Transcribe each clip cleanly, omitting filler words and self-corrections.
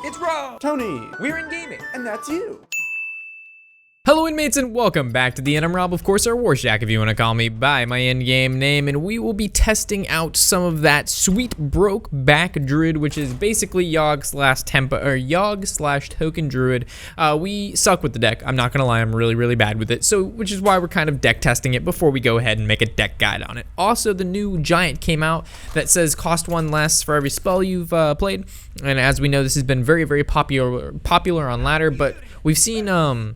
It's Rob! Tony! We're in gaming! And that's you! Hello inmates and welcome back to the end. I'm Rob, of course, or Warshack if you want to call me by my in-game name, and we will be testing out some of that sweet broke back Druid, which is basically Yogg slash token Druid. We suck with the deck. I'm not gonna lie, I'm really bad with it. So, which is why we're kind of deck testing it before we go ahead and make a deck guide on it. Also, the new giant came out that says cost one less for every spell you've played, and as we know, this has been very popular on ladder, but we've seen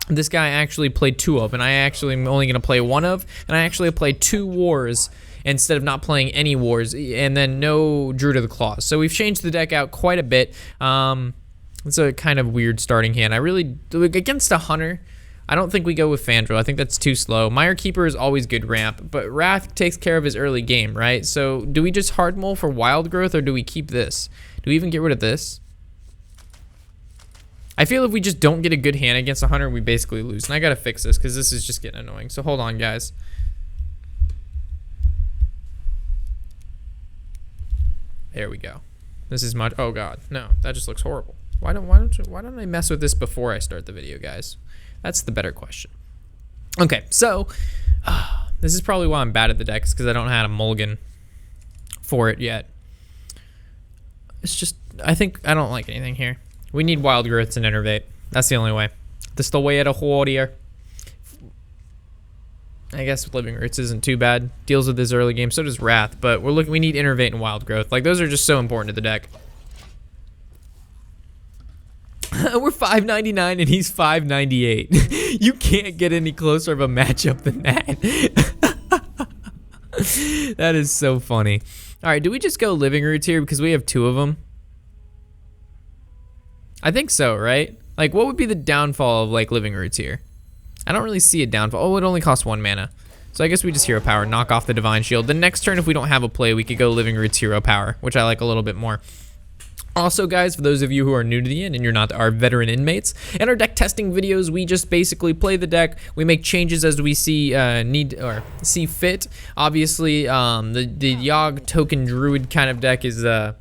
this guy actually played two of, and I actually am only going to play one of, and I actually played two wars instead of not playing any wars, and then no Druid of the Claws. So we've changed the deck out quite a bit. It's a kind of weird starting hand. Against a Hunter, I don't think we go with Fandral. I think that's too slow. Mire Keeper is always good ramp, but Wrath takes care of his early game, right? So do we just hard mull for Wild Growth, or do we keep this? Do we even get rid of this? I feel if we just don't get a good hand against a Hunter, we basically lose. And I gotta fix this because this is just getting annoying. So hold on, guys. There we go. This is much. Oh God, no, that just looks horrible. Why don't I mess with this before I start the video, guys? That's the better question. Okay, so this is probably why I'm bad at the decks, because I don't have a mulligan for it yet. It's just I don't like anything here. We need Wild Growths and Innervate. That's the only way. That's the way of the warrior. I guess Living Roots isn't too bad. Deals with this early game. So does Wrath. But we need Innervate and Wild Growth. Like, those are just so important to the deck. We're 599 and he's 598. You can't get any closer of a matchup than that. That is so funny. All right, do we just go Living Roots here because we have two of them? I think so, right? Like, what would be the downfall of, like, Living Roots here? I don't really see a downfall. Oh, it only costs 1 mana. So I guess we just Hero Power, knock off the Divine Shield. The next turn, if we don't have a play, we could go Living Roots Hero Power, which I like a little bit more. Also, guys, for those of you who are new to the end and you're not our veteran inmates, in our deck testing videos, we just basically play the deck. We make changes as we see see fit. Obviously, the Yogg token Druid kind of deck is. Do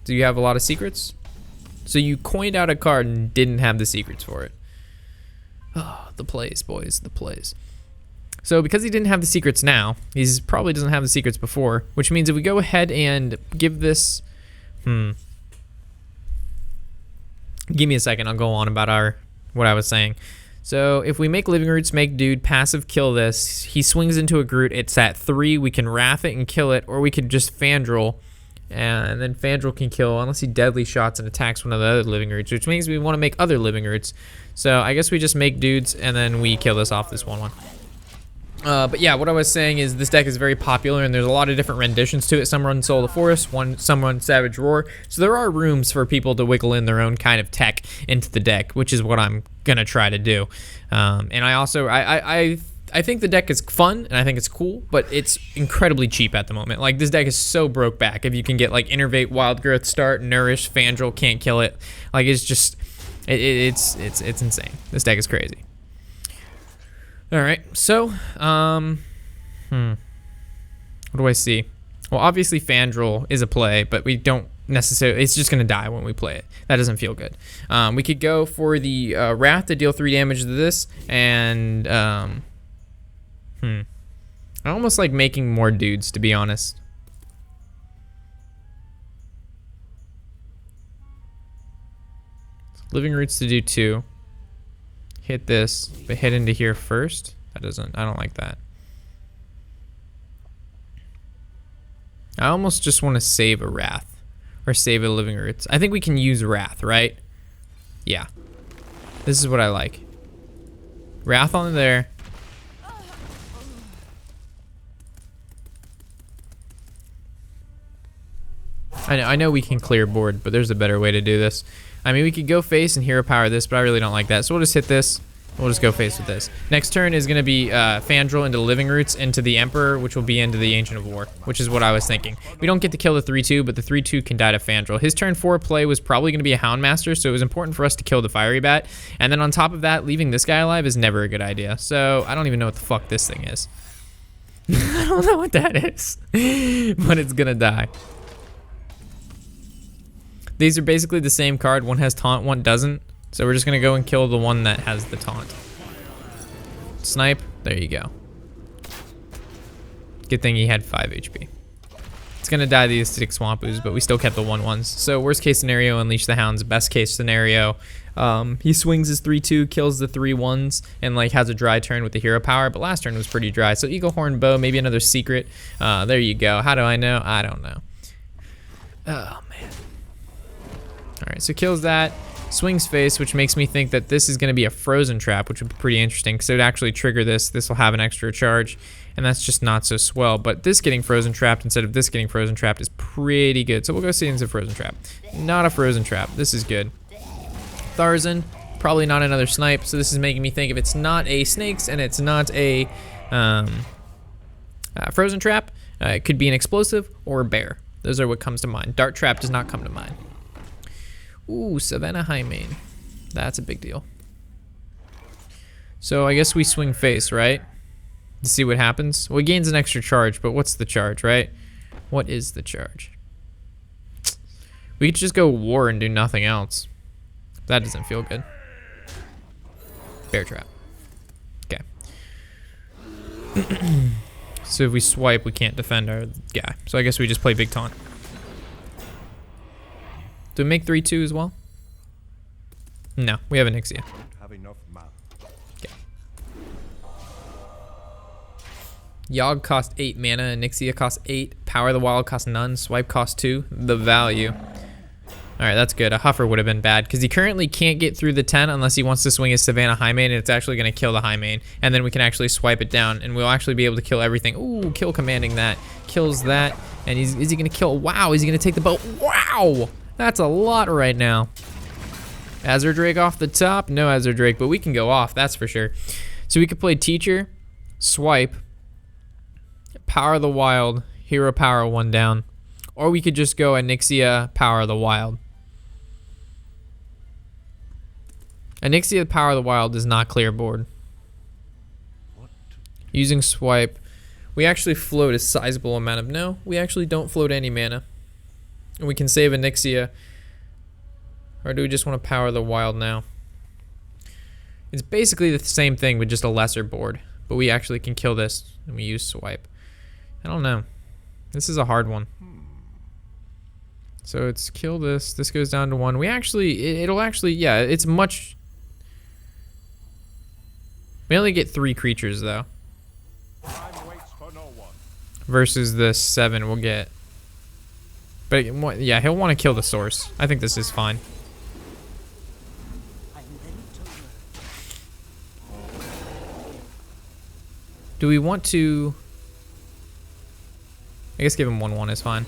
you have a lot of secrets? So you coined out a card and didn't have the secrets for it. Oh, the plays, boys, the plays. So because he didn't have the secrets now, he probably doesn't have the secrets before, which means if we go ahead and give this... Give me a second, I'll go on about what I was saying. So if we make Living Roots, make Dude, passive kill this, he swings into a Groot, it's at 3, we can Wrath it and kill it, or we can just Fandral, and then Fandral can kill unless he deadly shots and attacks one of the other Living Roots, which means we want to make other Living Roots. So I guess we just make Dudes and then we kill this off this 1/1. But yeah, what I was saying is this deck is very popular and there's a lot of different renditions to it. Some run Soul of the Forest, some run Savage Roar. So there are rooms for people to wiggle in their own kind of tech into the deck, which is what I'm gonna try to do. And I also I think the deck is fun and I think it's cool, but it's incredibly cheap at the moment. Like, this deck is so broke back. If you can get like Innervate, Wild Growth, Start, Nourish, Fandral, can't kill it. Like, it's just it's insane. This deck is crazy. All right, so what do I see? Well, obviously Fandral is a play, but we don't necessarily. It's just gonna die when we play it. That doesn't feel good. We could go for the Wrath to deal 3 damage to this, and I almost like making more Dudes, to be honest. Living Roots to do 2. Hit this, but hit into here first. I don't like that. I almost just want to save a Wrath or save a Living Roots. I think we can use Wrath, right? Yeah. This is what I like. Wrath on there. I know we can clear board, but there's a better way to do this. I mean, we could go face and Hero Power this, but I really don't like that. So we'll just hit this. We'll just go face with this. Next turn is going to be Fandral into Living Roots, into the Emperor, which will be into the Ancient of War, which is what I was thinking. We don't get to kill the 3-2, but the 3-2 can die to Fandral. His turn 4 play was probably going to be a Houndmaster, so it was important for us to kill the Fiery Bat. And then on top of that, leaving this guy alive is never a good idea. So I don't even know what the fuck this thing is. I don't know what that is, but it's going to die. These are basically the same card. One has taunt, one doesn't. So we're just gonna go and kill the one that has the taunt. Snipe, there you go. Good thing he had 5 HP. It's gonna die the acidic swamp ooze, but we still kept the 1/1s. So worst case scenario, unleash the hounds. Best case scenario, he swings his 3/2, kills the 3/1s, and like has a dry turn with the hero power. But last turn was pretty dry. So eagle horn bow, maybe another secret. There you go. How do I know? I don't know. Oh man. All right, so kills that. Swings face, which makes me think that this is going to be a frozen trap, which would be pretty interesting because it would actually trigger this. This will have an extra charge, and that's just not so swell. But this getting frozen trapped instead of this getting frozen trapped is pretty good. So we'll go see into frozen trap. Not a frozen trap. This is good. Tharzan, probably not another snipe. So this is making me think if it's not a snakes and it's not a frozen trap, it could be an explosive or a bear. Those are what comes to mind. Dart trap does not come to mind. Ooh, Savannah Highmane. That's a big deal. So I guess we swing face, right? To see what happens. Well, it gains an extra charge, but what's the charge, right? What is the charge? We could just go war and do nothing else. That doesn't feel good. Bear trap. Okay. So if we swipe, we can't defend our guy. So I guess we just play big taunt. Do we make 3/2 as well? No, we have Onyxia. Okay. Yogg cost 8 mana, Onyxia cost 8, Power of the Wild cost none, Swipe cost 2. The value. Alright, that's good. A Huffer would have been bad because he currently can't get through the 10 unless he wants to swing his Savannah Highmane, and it's actually going to kill the Highmane. And then we can actually swipe it down and we'll actually be able to kill everything. Ooh, kill commanding that. Kills that. And is he going to kill? Wow, is he going to take the boat? Wow! That's a lot right now. Azure Drake off the top. No Azure Drake, but we can go off, that's for sure. So we could play Teacher, Swipe, Power of the Wild, Hero Power 1 down. Or we could just go Onyxia, Power of the Wild. Onyxia, Power of the Wild does not clear board. Using Swipe, we actually float a sizable amount of... No, we actually don't float any mana. And we can save Onyxia. Or do we just want to Power the Wild now? It's basically the same thing with just a lesser board. But we actually can kill this and we use Swipe. I don't know. This is a hard one. So it's kill this. This goes down to 1. We actually, it'll actually, yeah, it's much... We only get 3 creatures though. Versus the 7 we'll get. But yeah, he'll want to kill the source. I think this is fine. Do we want to... I guess give him 1/1 is fine.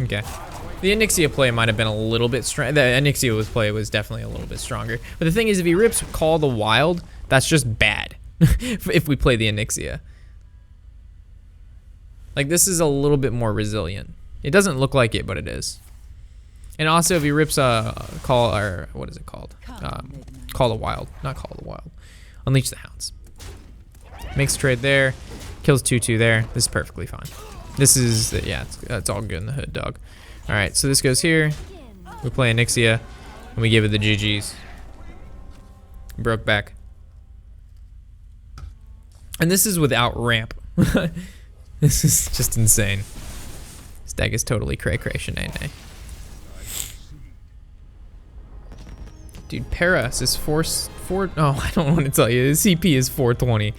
Okay. The Onyxia play might have been a little bit strong. The Onyxia play was definitely a little bit stronger. But the thing is, if he rips Call the Wild, that's just bad. If we play the Onyxia. Like, this is a little bit more resilient. It doesn't look like it, but it is. And also, if he rips Call, or what is it called? Call the Wild. Not Call the Wild. Unleash the Hounds. Makes a trade there. Kills 2/2 there. This is perfectly fine. This is, yeah, it's all good in the hood, dog. All right, so this goes here. We play Onyxia, and we give it the GGs. Broke back. And this is without ramp. This is just insane. This deck is totally cray-cray shenanay. Dude, Paras is oh, I don't want to tell you. His CP is 420.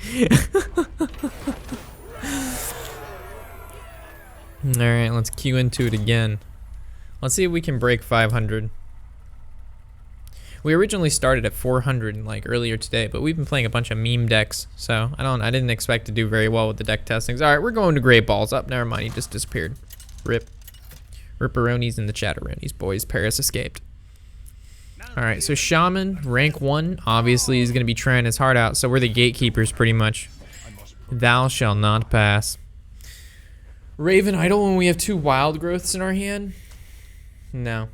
Alright, let's queue into it again. Let's see if we can break 500. We originally started at 400 like earlier today, but we've been playing a bunch of meme decks, so I didn't expect to do very well with the deck testings. Alright, we're going to Great Balls. Up, never mind, he just disappeared. Rip. Ripperonis and the chatteronis, boys. Paris escaped. Alright, so Shaman, rank 1, obviously is going to be trying his heart out, so we're the gatekeepers pretty much. Thou shall not pass. Raven Idol when we have 2 wild growths in our hand? No.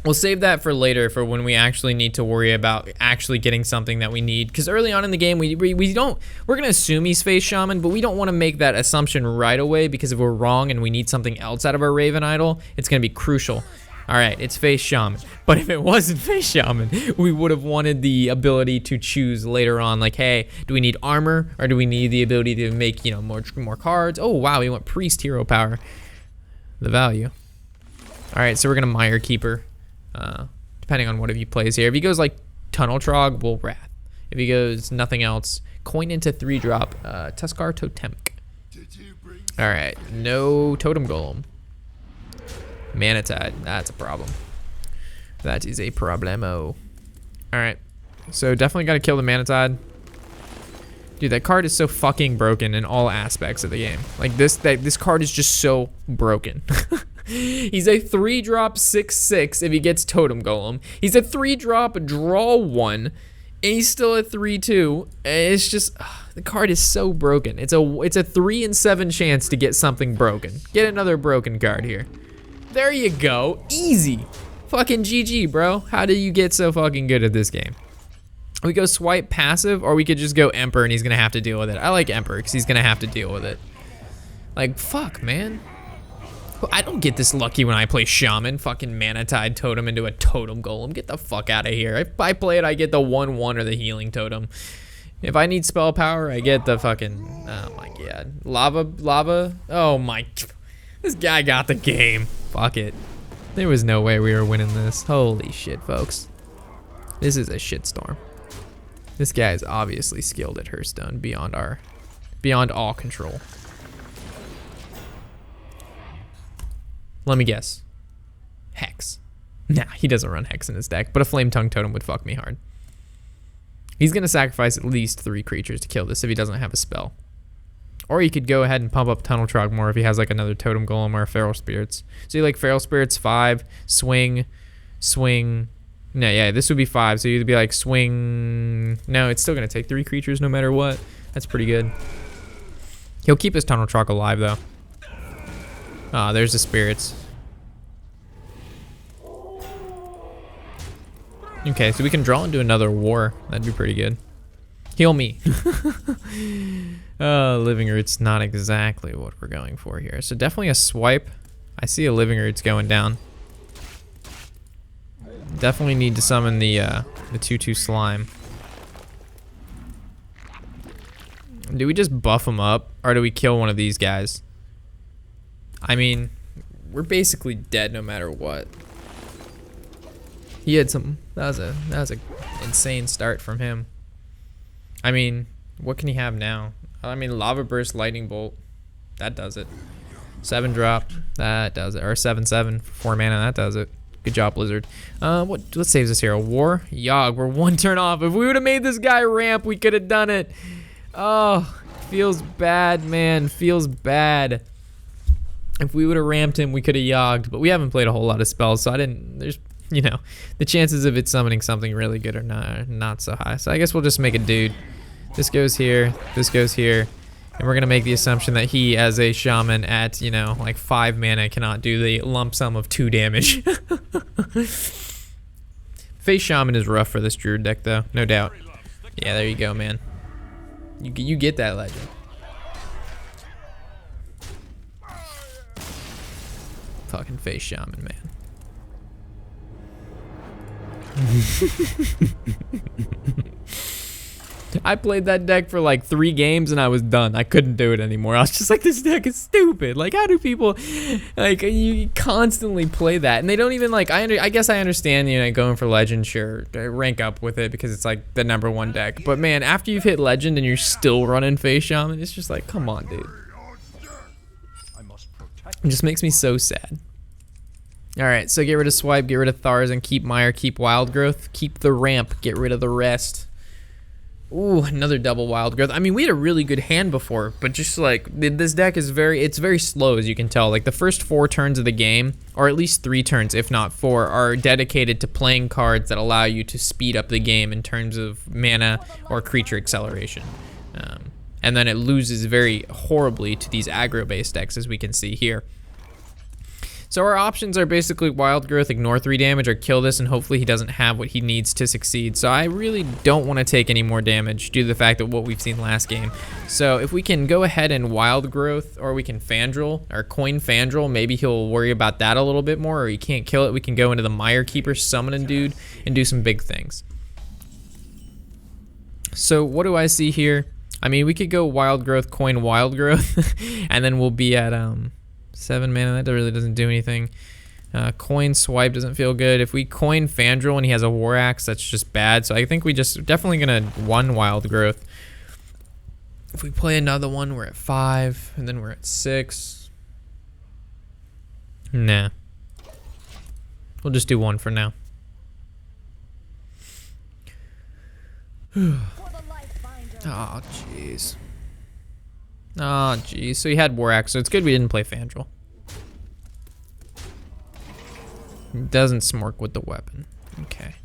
We'll save that for later, for when we actually need to worry about actually getting something that we need. Because early on in the game, we're gonna assume he's face Shaman, but we don't want to make that assumption right away, because if we're wrong and we need something else out of our Raven Idol, it's gonna be crucial. All right, it's face Shaman. But if it wasn't face Shaman, we would have wanted the ability to choose later on, like, hey, do we need armor, or do we need the ability to make, you know, more cards? Oh wow, we want priest hero power. The value. All right, so we're gonna Mire Keeper. Depending on what he plays here. If he goes like Tunnel Trog, we'll Wrath. If he goes nothing else, coin into 3-drop, Tuskar Totemic. Alright, no Totem Golem. Mana Tide, that's a problem. That is a problemo. Alright, so definitely gotta kill the Mana Tide. Dude, that card is so fucking broken in all aspects of the game. Like this card is just so broken. He's a 3-drop 6/6 if he gets Totem Golem. He's a 3-drop draw 1, and he's still a 3/2. It's just the card is so broken. It's a 3 in 7 chance to get something broken. Get another broken card here. There you go, easy. Fucking GG, bro. How do you get so fucking good at this game? We go swipe passive, or we could just go Emperor and he's gonna have to deal with it. I like Emperor because he's gonna have to deal with it. Like, fuck, man. I don't get this lucky when I play Shaman. Fucking Mana Tide Totem into a Totem Golem. Get the fuck out of here. If I play it, I get the 1/1 or the Healing Totem. If I need spell power, I get the fucking, oh my god. Lava, oh my, this guy got the game. Fuck it. There was no way we were winning this. Holy shit, folks. This is a shitstorm. This guy is obviously skilled at Hearthstone beyond all control. Let me guess. Hex. Nah, he doesn't run Hex in his deck, but a Flame Tongue Totem would fuck me hard. He's gonna sacrifice at least 3 creatures to kill this if he doesn't have a spell. Or he could go ahead and pump up Tunnel Trog more if he has like another Totem Golem or a Feral Spirits. So you like Feral Spirits 5, swing. No, yeah, this would be 5, so you'd be like swing. No, it's still gonna take 3 creatures no matter what. That's pretty good. He'll keep his Tunnel Trog alive though. Ah, there's the spirits. Okay, so we can draw into another war. That'd be pretty good. Heal me. Living Root's not exactly what we're going for here. So definitely a swipe. I see a Living Root's going down. Definitely need to summon the 2/2 slime. Do we just buff him up, or do we kill one of these guys? I mean, we're basically dead no matter what. He had some. That was a insane start from him. I mean, what can he have now? I mean, Lava Burst, Lightning Bolt, that does it. 7-drop, that does it. Or 7/7 for 4 mana, that does it. Good job, Blizzard. What saves us here? A war? Yogg, we're 1 turn off. If we would have made this guy ramp, we could have done it. Oh, feels bad, man. Feels bad. If we would have ramped him, we could have Yogged, but we haven't played a whole lot of spells, so there's, you know, the chances of it summoning something really good are not so high. So I guess we'll just make a dude. This goes here, this goes here, and we're gonna make the assumption that he, as a shaman at, you know, like 5 mana, cannot do the lump sum of 2 damage. Face Shaman is rough for this Druid deck though, no doubt. Yeah, there you go, man. You get that legend. Fucking Face Shaman, man. I played that deck for like 3 games and I was done. I couldn't do it anymore. I was just like, this deck is stupid. Like, how do people, like, you constantly play that? And they don't even, like, I guess I understand, you know, going for Legend, sure, rank up with it because it's like the #1 deck. But man, after you've hit Legend and you're still running Face Shaman, it's just like, come on, dude. It just makes me so sad. Alright, so get rid of Swipe, get rid of Thars, and keep Mire, keep Wild Growth, keep the ramp, get rid of the rest. Ooh, another double Wild Growth. I mean, we had a really good hand before, but just like, this deck is it's very slow, as you can tell. Like, the first 4 turns of the game, or at least 3 turns, if not 4, are dedicated to playing cards that allow you to speed up the game in terms of mana or creature acceleration. And then it loses very horribly to these aggro-based decks, as we can see here. So our options are basically Wild Growth, ignore 3 damage, or kill this, and hopefully he doesn't have what he needs to succeed. So I really don't want to take any more damage due to the fact that what we've seen last game. So if we can go ahead and Wild Growth, or we can Fandral, or coin Fandral, maybe he'll worry about that a little bit more, or he can't kill it. We can go into the Mire Keeper summoning dude and do some big things. So what do I see here? I mean, we could go Wild Growth, coin Wild Growth, and then we'll be at 7 mana. That really doesn't do anything. Coin Swipe doesn't feel good. If we coin Fandral and he has a War Axe, that's just bad. So I think we just definitely gonna 1 Wild Growth. If we play another one, we're at 5, and then we're at 6. Nah. We'll just do 1 for now. Oh, jeez. Oh, jeez. So he had War Axe, so it's good we didn't play Fandral. He doesn't smork with the weapon. Okay.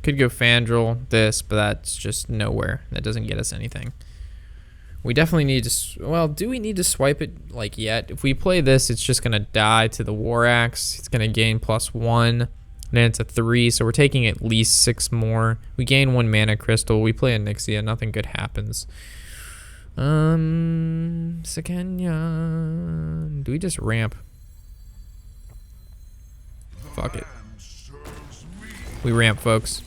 Could go Fandral, this, but that's just nowhere. That doesn't get us anything. We definitely need to, well, do we need to swipe it like yet? If we play this, it's just gonna die to the War Axe. It's gonna gain +1. Then it's a 3, so we're taking at least 6 more. We gain 1 mana crystal. We play a Nixia. Nothing good happens. Sakenya. Do we just ramp? Fuck it. We ramp, folks.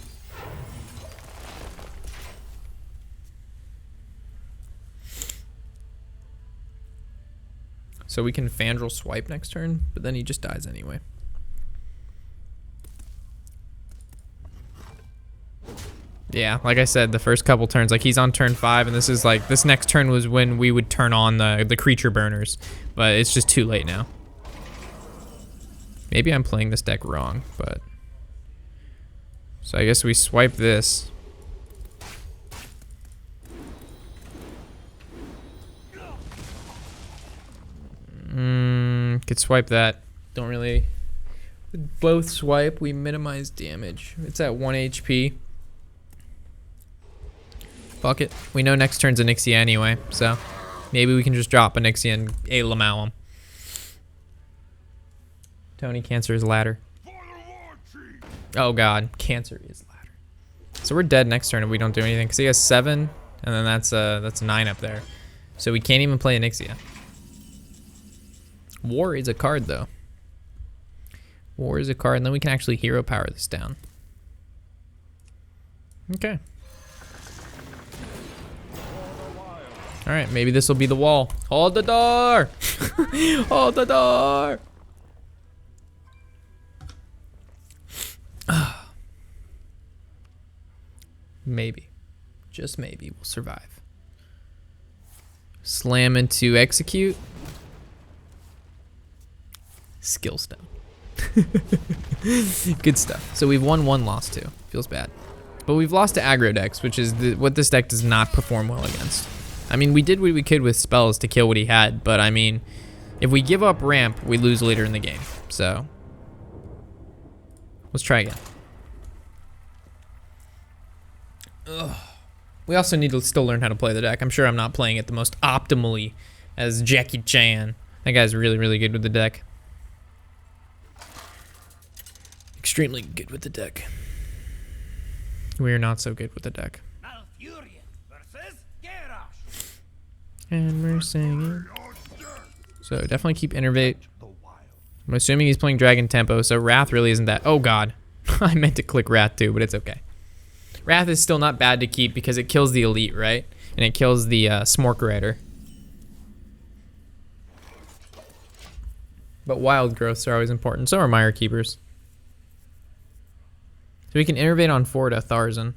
So we can Fandral swipe next turn, but then he just dies anyway. Yeah, like I said, the first couple turns, like he's on turn 5, and this is like, this next turn was when we would turn on the creature burners, but it's just too late now. Maybe I'm playing this deck wrong, but. So I guess we swipe this. Could swipe that. Don't really. With both swipe, we minimize damage. It's at 1 HP. Fuck it. We know next turn's a Nixia anyway, so maybe we can just drop a Nixia and Lamau him. Tony, Cancer is ladder. Oh god, Cancer is ladder. So we're dead next turn if we don't do anything, because he has 7, and then that's 9 up there. So we can't even play a Nixia. War is a card, though. War is a card, and then we can actually hero power this down. Okay. Alright, maybe this will be the wall. Hold the door! Hold the door! Maybe. Just maybe we'll survive. Slam into execute. Skill stone. Good stuff. So we've won 1, lost 2. Feels bad. But we've lost to aggro decks, which is what this deck does not perform well against. I mean, we did what we could with spells to kill what he had, but I mean, if we give up ramp, we lose later in the game. So, let's try again. Ugh. We also need to still learn how to play the deck. I'm sure I'm not playing it the most optimally as Jackie Chan. That guy's really, really good with the deck. Extremely good with the deck. We're not so good with the deck. And we're singing. So definitely keep Innervate. I'm assuming he's playing Dragon Tempo, so Wrath really isn't that. Oh god. I meant to click Wrath too, but it's okay. Wrath is still not bad to keep because it kills the elite, right? And it kills the Smork Rider. But wild growths are always important. So are Mire Keepers. So we can Innervate on 4 to Tharzan.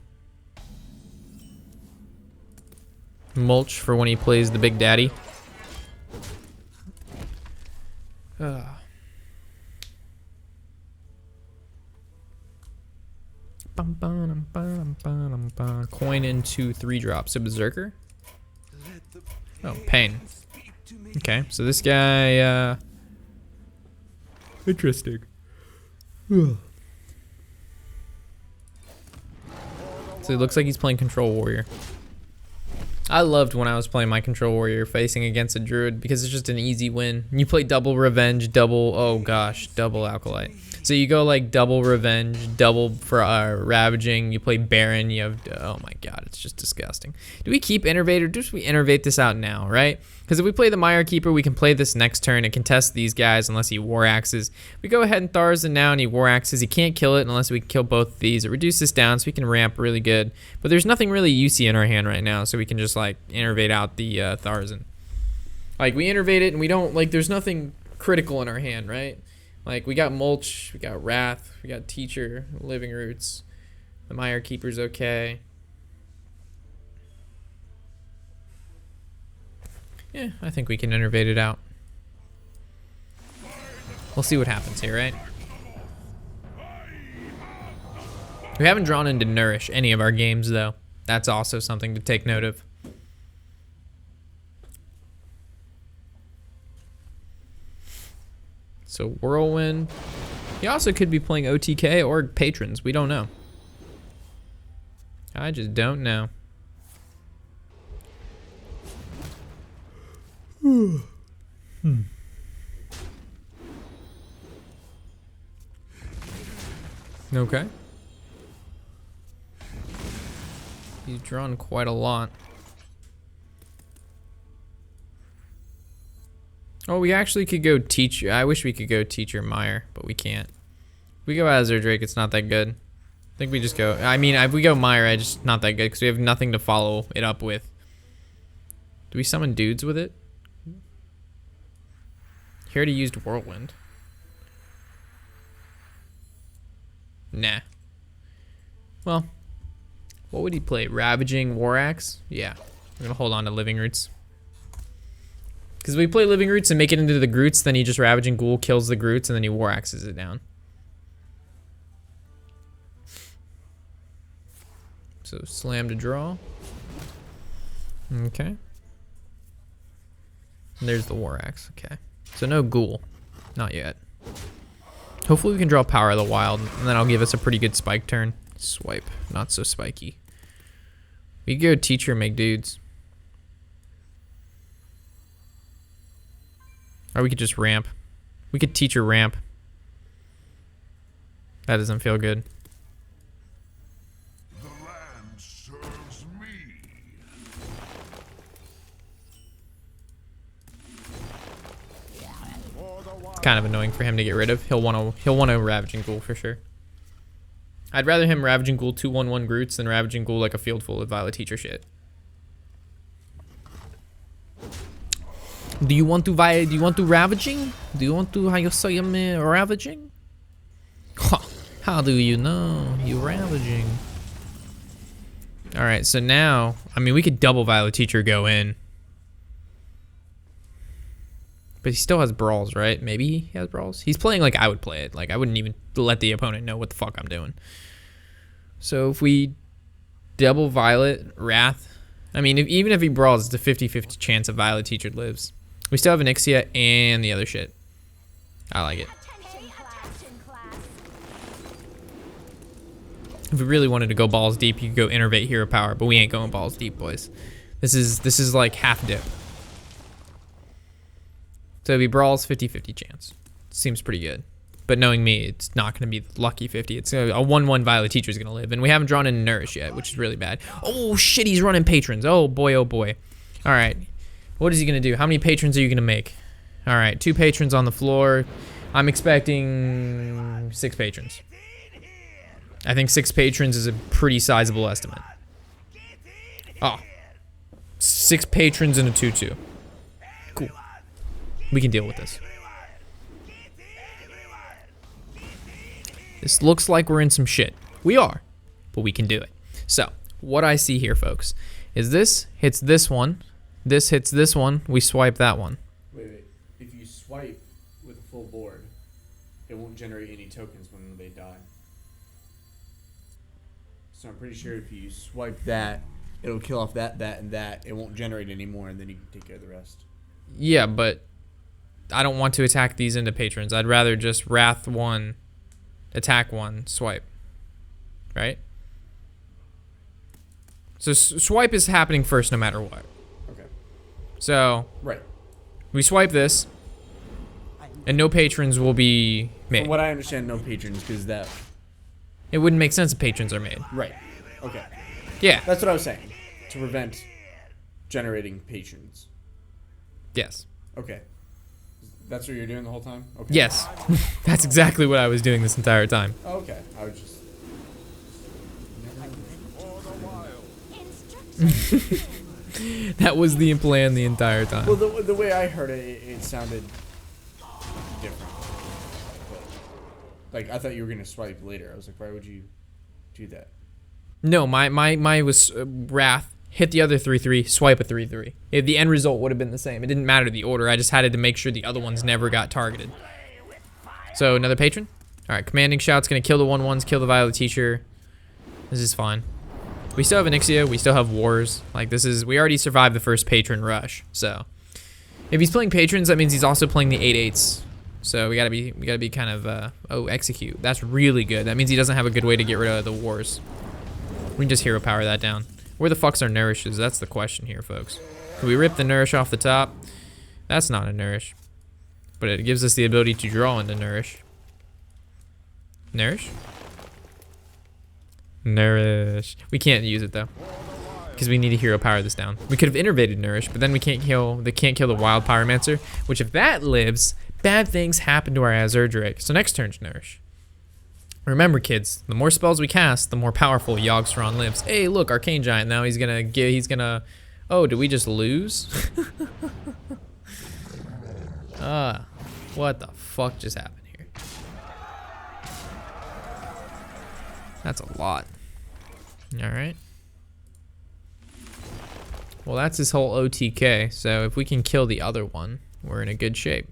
Mulch for when he plays the Big Daddy. Coin into 3 drops. A Berserker. Oh, Pain. Okay, so this guy, interesting. So it looks like he's playing Control Warrior. I loved when I was playing my control warrior facing against a druid because it's just an easy win. You play double revenge, double, oh gosh, double acolyte. So you go like double revenge, double for ravaging. You play baron. You have, oh my god, it's just disgusting. Do we keep innervate or do we innervate this out now, right? Because if we play the Mire Keeper, we can play this next turn and contest these guys unless he war axes. We go ahead and Tharzen now and he war axes. He can't kill it unless we can kill both of these. It reduces down so we can ramp really good. But there's nothing really UC in our hand right now, so we can just like innervate out the Tharzen. Like we innervate it and we don't, like there's nothing critical in our hand, right? Like we got Mulch, we got Wrath, we got Teacher, Living Roots. The Mire Keeper's okay. Yeah, I think we can innervate it out. We'll see what happens here, right? We haven't drawn into Nourish any of our games, though. That's also something to take note of. So Whirlwind. He also could be playing OTK or Patrons. We don't know. I just don't know. Okay. He's drawn quite a lot. Oh, we actually could go Teacher. I wish we could go Teacher Mire, but we can't. If we go Azure Drake, it's not that good. I think we just go. I mean, if we go Mire, it's just not that good because we have nothing to follow it up with. Do we summon dudes with it? He already used Whirlwind. Nah. Well, what would he play? Ravaging War Axe? Yeah. I'm gonna hold on to Living Roots. Because we play Living Roots and make it into the Groots, then he just Ravaging Ghoul kills the Groots and then he War Axes it down. So slam to draw. Okay. And there's the War Axe. Okay. So no Ghoul. Not yet. Hopefully we can draw Power of the Wild, and then I'll give us a pretty good spike turn. Swipe. Not so spiky. We could go Teacher and make dudes. Or we could just ramp. We could Teacher ramp. That doesn't feel good. The land serves me. It's kind of annoying for him to get rid of. He'll want a Ravaging Ghoul for sure. I'd rather him Ravaging Ghoul 2/1/1 Groots than Ravaging Ghoul like a field full of Violet Teacher shit. Do you want to Ravaging? Do you want to how you say Ravaging? How do you know you Ravaging? All right, so now, I mean, we could double Violet Teacher go in. But he still has Brawls, right? Maybe he has Brawls. He's playing like I would play it. Like I wouldn't even let the opponent know what the fuck I'm doing. So if we double Violet, Wrath, I mean, even if he Brawls, it's a 50-50 chance of Violet Teacher lives. We still have Onyxia and the other shit. I like it. If we really wanted to go balls deep, you could go Innervate Hero Power, but we ain't going balls deep, boys. This is like half dip. So if he Brawls, 50-50 chance. Seems pretty good. But knowing me, it's not going to be lucky 50. It's a 1/1 Violet Teacher is going to live. And we haven't drawn in Nourish yet, which is really bad. Oh, shit, he's running Patrons. Oh, boy, oh, boy. All right. What is he going to do? How many Patrons are you going to make? All right, 2 Patrons on the floor. I'm expecting 6 Patrons. I think 6 Patrons is a pretty sizable estimate. Oh. 6 Patrons and a 2/2. Cool. We can deal with this. This looks like we're in some shit. We are, but we can do it. So, what I see here, folks, is this hits this one. This hits this one. We swipe that one. Wait. If you swipe with a full board, it won't generate any tokens when they die. So I'm pretty sure if you swipe that, it'll kill off that, and that. It won't generate any more, and then you can take care of the rest. Yeah, but I don't want to attack these into Patrons. I'd rather just Wrath 1, attack 1, swipe. Right? So swipe is happening first no matter what. Okay. So Right. we swipe this, and no patrons will be made. From what I understand, no patrons, because that. It wouldn't make sense if patrons are made. Right. Okay. Yeah. That's what I was saying. To prevent generating patrons. Yes. Okay. That's what you're doing the whole time? Okay. Yes. That's exactly what I was doing this entire time. Oh, okay. I was just. That was the plan the entire time. Well, the way I heard it, it sounded different. Like, I thought you were gonna swipe later. I was like, why would you do that? No, my was Wrath, hit the other 3/3, swipe a 3/3. The end result would have been the same. It didn't matter the order. I just had to make sure the other ones never got targeted. So another patron. All right, commanding shout's gonna kill the 1/1s, kill the Violet Teacher. This is fine. We still have Onyxia. We still have Wars. Like this is, we already survived the first patron rush. So if he's playing patrons, that means he's also playing the 8/8s. So we gotta be kind of execute. That's really good. That means he doesn't have a good way to get rid of the Wars. We can just hero power that down. Where the fuck's our nourishes? That's the question here, folks. Can we rip the nourish off the top? That's not a nourish. But it gives us the ability to draw into nourish. Nourish? Nourish. We can't use it though. Because we need to hero power this down. We could have innervated nourish, but then we can't kill the wild pyromancer. Which if that lives, bad things happen to our Azure Drake. So next turn's nourish. Remember, kids, the more spells we cast, the more powerful Yogg lives. Hey, look, Arcane Giant. Now he's gonna. Oh, did we just lose? What the fuck just happened here? That's a lot. All right. Well, that's his whole OTK. So if we can kill the other one, we're in a good shape.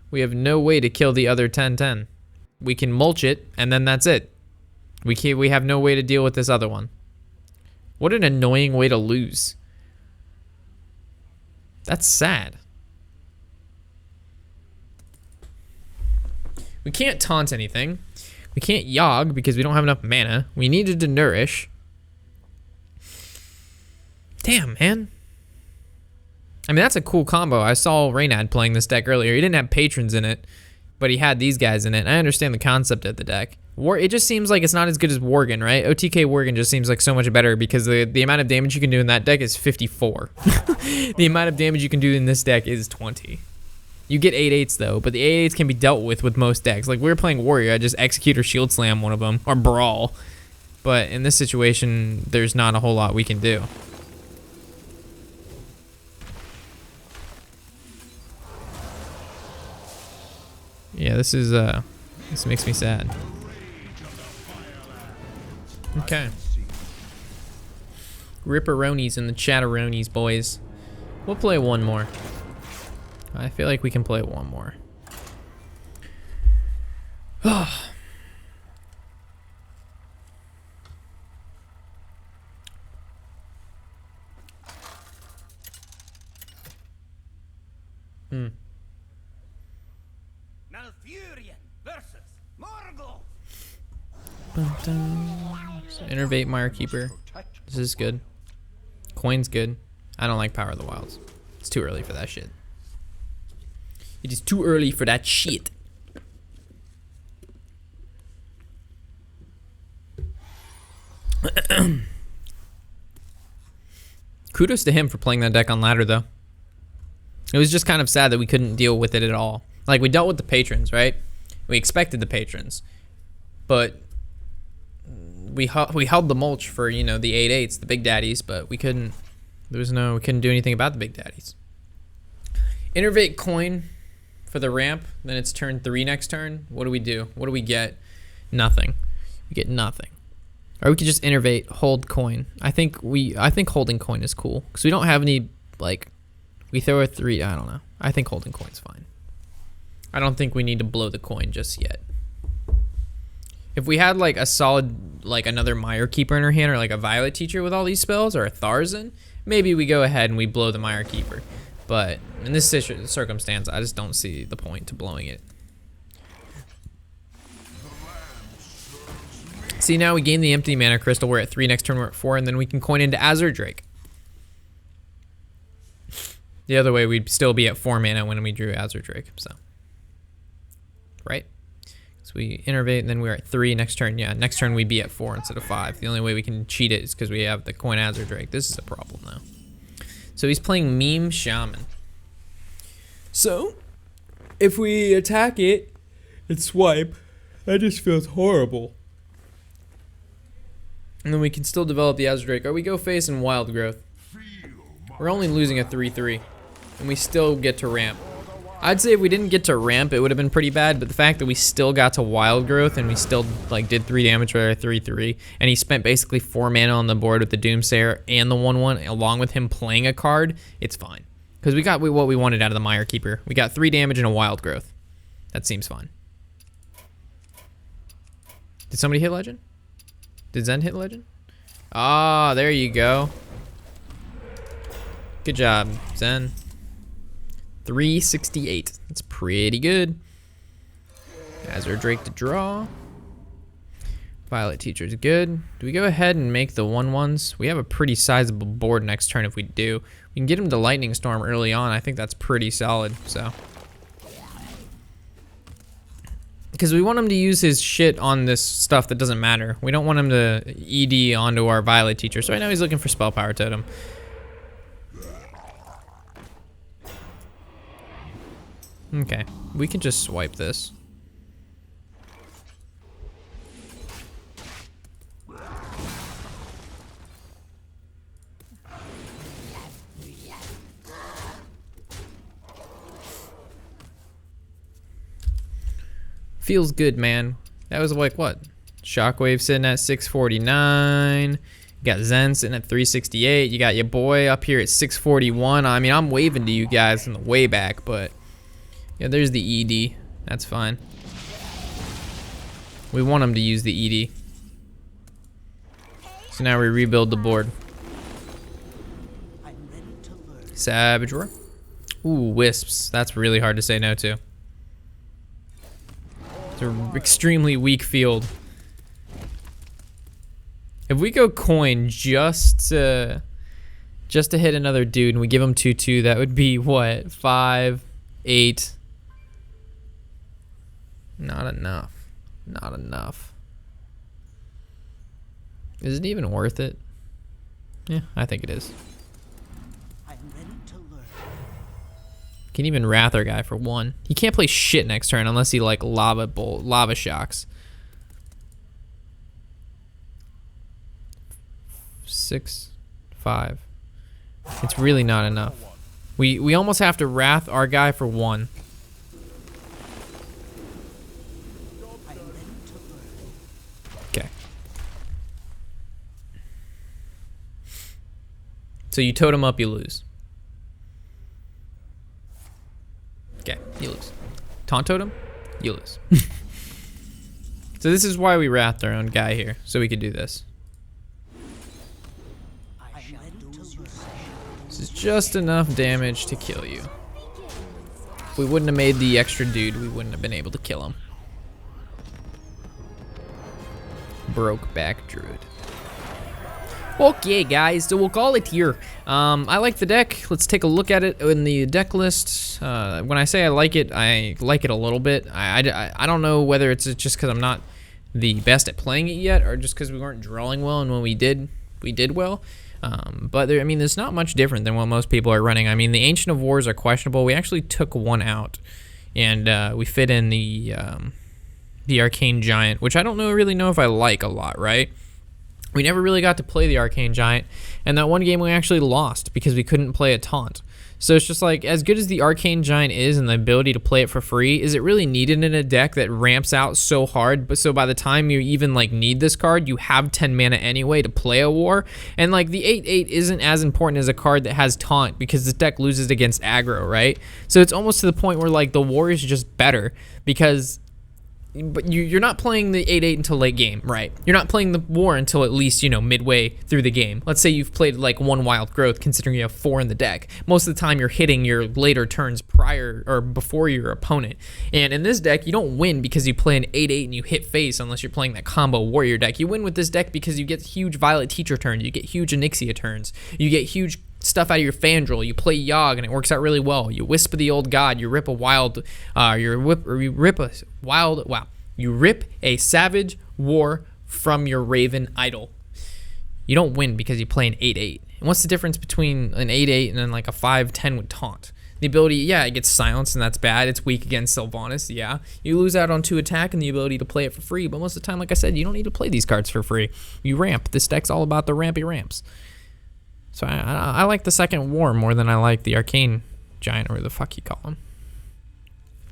We have no way to kill the other 10/10. We can mulch it, and then that's it. We have no way to deal with this other one. What an annoying way to lose. That's sad. We can't taunt anything. We can't Yogg because we don't have enough mana. We needed to nourish. Damn, man. I mean, that's a cool combo. I saw Reynad playing this deck earlier. He didn't have patrons in it, but he had these guys in it. I understand the concept of the deck. It just seems like it's not as good as Worgen, right? OTK Worgen just seems like so much better because the amount of damage you can do in that deck is 54. The amount of damage you can do in this deck is 20. You get 8/8s though, but the 8/8s can be dealt with most decks. Like we were playing Warrior, I just execute or shield slam one of them, or brawl. But in this situation, there's not a whole lot we can do. Yeah, this makes me sad. Okay. Ripperonis and the Chatteronis, boys. We'll play one more. I feel like we can play one more. So Innervate Mirekeeper. This is good. Coin's good. I don't like Power of the Wilds. It's too early for that shit. It is too early for that shit. Kudos to him for playing that deck on ladder though. It was just kind of sad that we couldn't deal with it at all. Like we dealt with the patrons, right? We expected the patrons, but we held the mulch for, you know, the 8/8s, the big daddies, but we couldn't. We couldn't do anything about the big daddies. Innervate coin for the ramp. Then it's turn 3 next turn. What do we do? What do we get? Nothing. We get nothing. Or we could just innervate, hold coin. I think holding coin is cool because we don't have any, like, we throw a 3. I don't know. I think holding coin's fine. I don't think we need to blow the coin just yet. If we had like a solid, like another Mirekeeper in our hand, or like a Violet Teacher with all these spells, or a Tharzan, maybe we go ahead and we blow the Mirekeeper. But in this circumstance, I just don't see the point to blowing it. See, now we gain the empty mana crystal. We're at 3. Next turn we're at 4, and then we can coin into Azure Drake. The other way, we'd still be at 4 mana when we drew Azure Drake. So, right? So we innervate, and then we're at 3. Next turn, yeah, next turn we'd be at 4 instead of 5. The only way we can cheat it is because we have the coin Azure Drake. This is a problem now. So he's playing meme Shaman. So, if we attack it and swipe, that just feels horrible. And then we can still develop the Azure Drake, or we go face and Wild Growth. We're only losing a 3/3, and we still get to ramp. I'd say if we didn't get to ramp, it would have been pretty bad, but the fact that we still got to Wild Growth and we still like did 3 damage with our 3/3, and he spent basically 4 mana on the board with the Doomsayer and the 1/1, along with him playing a card, it's fine. Because we got what we wanted out of the Mire Keeper. We got 3 damage and a Wild Growth. That seems fine. Did somebody hit Legend? Did Zen hit Legend? Ah, there you go. Good job, Zen. 368. That's pretty good. Azure Drake to draw. Violet Teacher's good. Do we go ahead and make the 1/1s? We have a pretty sizable board next turn if we do. We can get him to Lightning Storm early on. I think that's pretty solid, so. Because we want him to use his shit on this stuff that doesn't matter. We don't want him to ED onto our Violet Teacher. So right now he's looking for Spell Power Totem. Okay, we can just swipe this. Feels good, man. That was like what? Shockwave sitting at 649. You got Zen sitting at 368. You got your boy up here at 641. I mean, I'm waving to you guys in the way back, but yeah, there's the ED. That's fine. We want him to use the ED. So now we rebuild the board. Savage Roar. Ooh, Wisps. That's really hard to say no to. It's an extremely weak field. If we go coin just to hit another dude and we give him 2/2, that would be what? 5, 8. Not enough. Not enough. Is it even worth it? Yeah, I think it is. Can even Wrath our guy for 1. He can't play shit next turn unless he like lava shocks. 6, 5. It's really not enough. We almost have to Wrath our guy for 1. Okay. So you totem up, you lose. Okay, you lose. Taunt totem, you lose. So this is why we wrathed our own guy here, so we could do this. This is just enough damage to kill you. If we wouldn't have made the extra dude, we wouldn't have been able to kill him. Broke back Druid. Okay, guys, so we'll call it here. I like the deck. Let's take a look at it in the deck list. When I say I like it a little bit. I don't know whether it's just because I'm not the best at playing it yet, or just because we weren't drawing well, and when we did well. But there, I mean, there's not much different than what most people are running. I mean, the Ancient of Wars are questionable. We actually took one out, and we fit in the Arcane Giant, which I don't really know if I like a lot, right? We never really got to play the Arcane Giant, and that one game we actually lost because we couldn't play a taunt. So it's just like, as good as the Arcane Giant is and the ability to play it for free, is it really needed in a deck that ramps out so hard? But so by the time you even like need this card, you have 10 mana anyway to play a war. And like the 8/8 isn't as important as a card that has taunt because this deck loses against aggro, right? So it's almost to the point where like the war is just better because but you're not playing the 8/8 until late game, right? You're not playing the war until at least, you know, midway through the game. Let's say you've played like 1 wild growth, considering you have 4 in the deck. Most of the time you're hitting your later turns prior or before your opponent. And in this deck, you don't win because you play an 8/8 and you hit face unless you're playing that combo warrior deck. You win with this deck because you get huge Violet Teacher turns, you get huge Onyxia turns, you get huge stuff out of your Fandral, you play Yogg and it works out really well. You Wisp of the Old God, you rip a wild, you rip a Savage War from your Raven Idol. You don't win because you play an 8/8. And what's the difference between an 8/8 and then like a 5/10 with Taunt? The ability, yeah, it gets silenced and that's bad. It's weak against Sylvanas, yeah. You lose out on 2 attack and the ability to play it for free, but most of the time, like I said, you don't need to play these cards for free. You ramp. This deck's all about the rampy ramps. So I like the second war more than I like the Arcane Giant, or whatever the fuck you call him.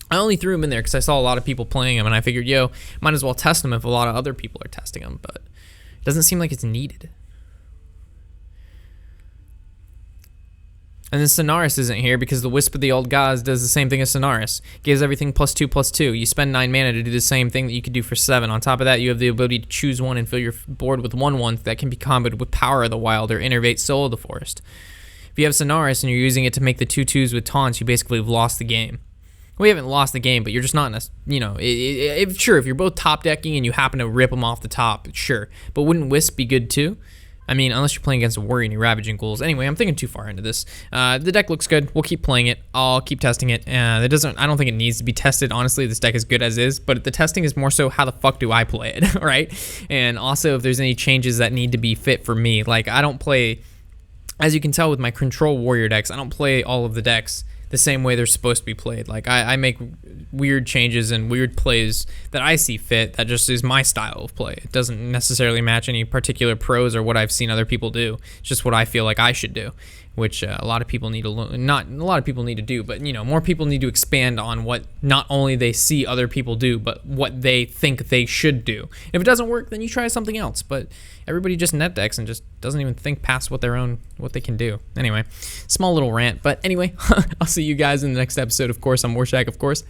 I only threw him in there because I saw a lot of people playing him, and I figured, yo, might as well test him if a lot of other people are testing him, but it doesn't seem like it's needed. And then Sonaris isn't here because the Wisp of the Old Gods does the same thing as Sonaris. Gives everything +2/+2. You spend 9 mana to do the same thing that you could do for 7. On top of that, you have the ability to choose one and fill your board with 1/1 that can be comboed with Power of the Wild or Innervate Soul of the Forest. If you have Sonaris and you're using it to make the 2/2s with taunts, you basically have lost the game. We haven't lost the game, but you're just not in a, you know, sure, if you're both top decking and you happen to rip them off the top, sure. But wouldn't Wisp be good too? I mean, unless you're playing against a warrior and you're ravaging ghouls. Anyway, I'm thinking too far into this. The deck looks good. We'll keep playing it. I'll keep testing it. I don't think it needs to be tested. Honestly, this deck is good as is, but the testing is more so how the fuck do I play it, right? And also if there's any changes that need to be fit for me. Like, I don't play, as you can tell with my control warrior decks, I don't play all of the decks the same way they're supposed to be played. Like, I make weird changes and weird plays that I see fit. That just is my style of play. It doesn't necessarily match any particular pros or what I've seen other people do. It's just what I feel like I should do, which a lot of people need to learn. Not a lot of people need to do, but, you know, more people need to expand on what not only they see other people do, but what they think they should do. If it doesn't work, then you try something else. But everybody just net decks and just doesn't even think past what they can do. Anyway, small little rant. But anyway, I'll see you guys in the next episode. Of course, I'm Warshack, of course.